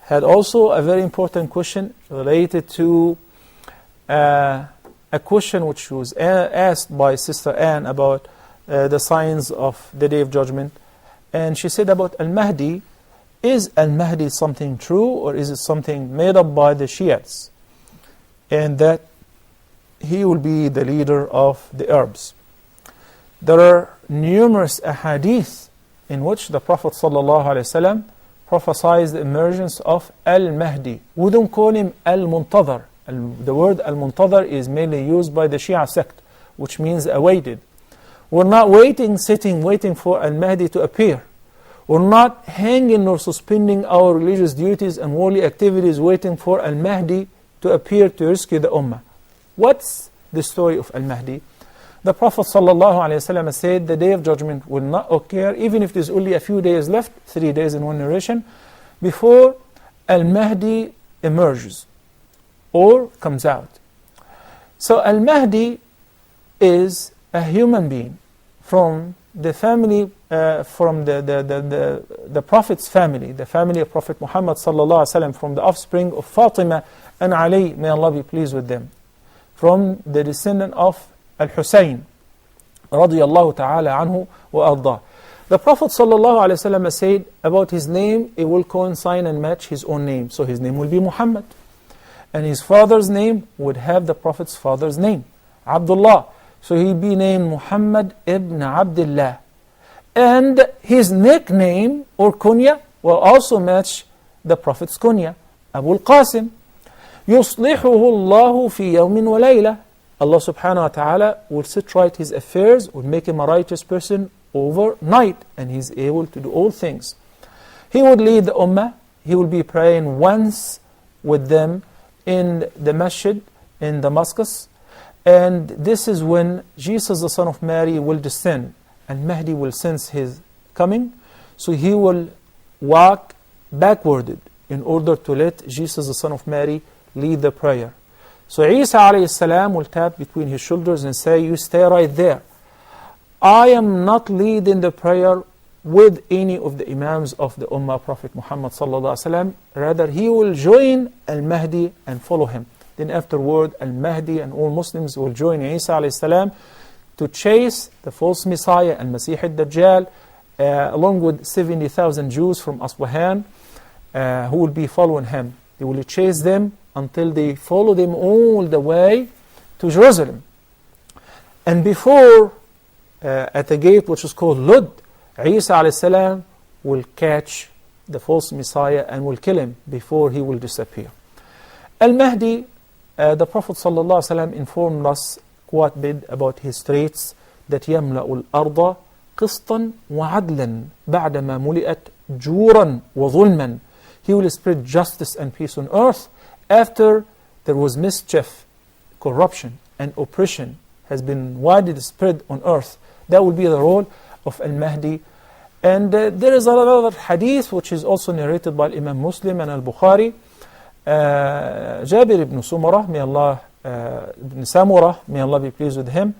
had also a very important question related to a question which was asked by Sister Anne about the signs of the Day of Judgment. And she said about Al Mahdi, is Al Mahdi something true or is it something made up by the Shiites? And that he will be the leader of the Arabs. There are numerous ahadith in which the Prophet ﷺ prophesied the emergence of Al Mahdi. We don't call him Al Muntadhar. The word Al Muntadhar is mainly used by the Shia sect, which means awaited. We're not sitting waiting for Al Mahdi to appear. We're not hanging or suspending our religious duties and worldly activities waiting for Al Mahdi to appear to rescue the Ummah. What's the story of Al Mahdi? The Prophet ﷺ said the Day of Judgment will not occur even if there's only a few days left, 3 days in one narration, before Al Mahdi emerges or comes out. So Al Mahdi is a human being from the family, from the Prophet's family, the family of Prophet Muhammad ﷺ, from the offspring of Fatima and Ali, may Allah be pleased with them, from the descendant of Al-Husayn radiyallahu ta'ala anhu wa ardah. The Prophet ﷺ said about his name, it will coincide and match his own name. So his name will be Muhammad. And his father's name would have the Prophet's father's name, Abdullah. So he'll be named Muhammad ibn Abdullah. And his nickname or kunya will also match the Prophet's kunya, Abu al-Qasim. يُصْلِحُهُ اللَّهُ فِي يَوْمٍ وَلَيْلَةٍ. Allah subhanahu wa ta'ala will set right his affairs, will make him a righteous person overnight, and he's able to do all things. He would lead the ummah, he will be praying once with them in the masjid, in Damascus, and this is when Jesus the son of Mary will descend, and Mahdi will sense his coming, so he will walk backwarded in order to let Jesus the son of Mary lead the prayer. So Isa alayhi salam will tap between his shoulders and say, you stay right there. I am not leading the prayer with any of the Imams of the Ummah, Prophet Muhammad sallallahu alaihi wasallam. Rather, he will join Al-Mahdi and follow him. Then afterward, Al-Mahdi and all Muslims will join Isa alayhi salam to chase the false Messiah and Masih al-Dajjal, along with 70,000 Jews from Asbahan who will be following him. They will chase them until they follow them all the way to Jerusalem. And before, at a gate which is called Lud, Isa alayhi salam will catch the false Messiah and will kill him before he will disappear. Al-Mahdi, the Prophet sallallahu alaihi wasallam informed us quite a bit about his traits, that يملأ الأرض قسطا وعدلا بعدما ملئت جورا وظلما. He will spread justice and peace on earth after there was mischief, corruption, and oppression has been widely spread on earth. That will be the role of Al-Mahdi. And there is another hadith which is also narrated by Imam Muslim and Al-Bukhari. Jabir ibn Samurah, may Allah be pleased with him,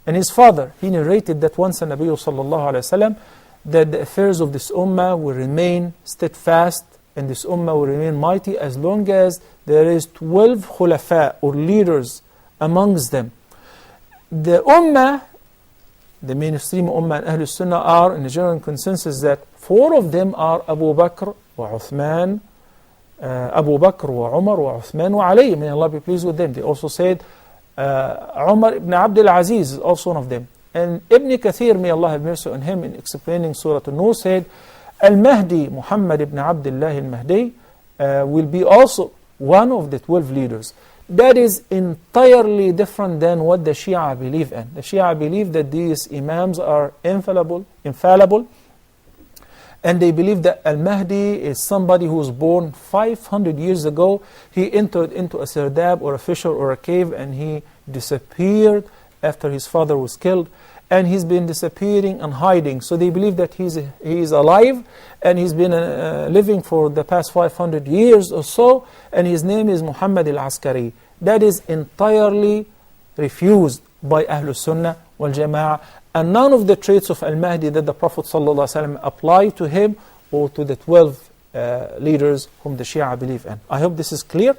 and his father, he narrated that once the Nabi sallallahu alayhi wa sallam, that the affairs of this ummah will remain steadfast and this ummah will remain mighty as long as there is 12 khulafa or leaders amongst them. The ummah, the mainstream ummah and Ahlul Sunnah are in a general consensus that 4 of them are Abu Bakr wa Uthman, Abu Bakr wa Umar wa Uthman wa Ali, may Allah be pleased with them. They also said Umar ibn Abdul Aziz is also one of them. And Ibn Kathir, may Allah have mercy on him, in explaining Surah An-Nur, said Al-Mahdi, Muhammad ibn Abdullah al-Mahdi, will be also one of the 12 leaders. That is entirely different than what the Shia believe in. The Shia believe that these Imams are infallible, and they believe that Al-Mahdi is somebody who was born 500 years ago. He entered into a sardab or a fissure or a cave and he disappeared after his father was killed. And he's been disappearing and hiding. So they believe that he is alive and he's been living for the past 500 years or so. And his name is Muhammad al-Askari. That is entirely refused by Ahlul Sunnah wal Jama'ah. And none of the traits of Al-Mahdi that the Prophet ﷺ applied to him or to the 12 leaders whom the Shia believe in. I hope this is clear.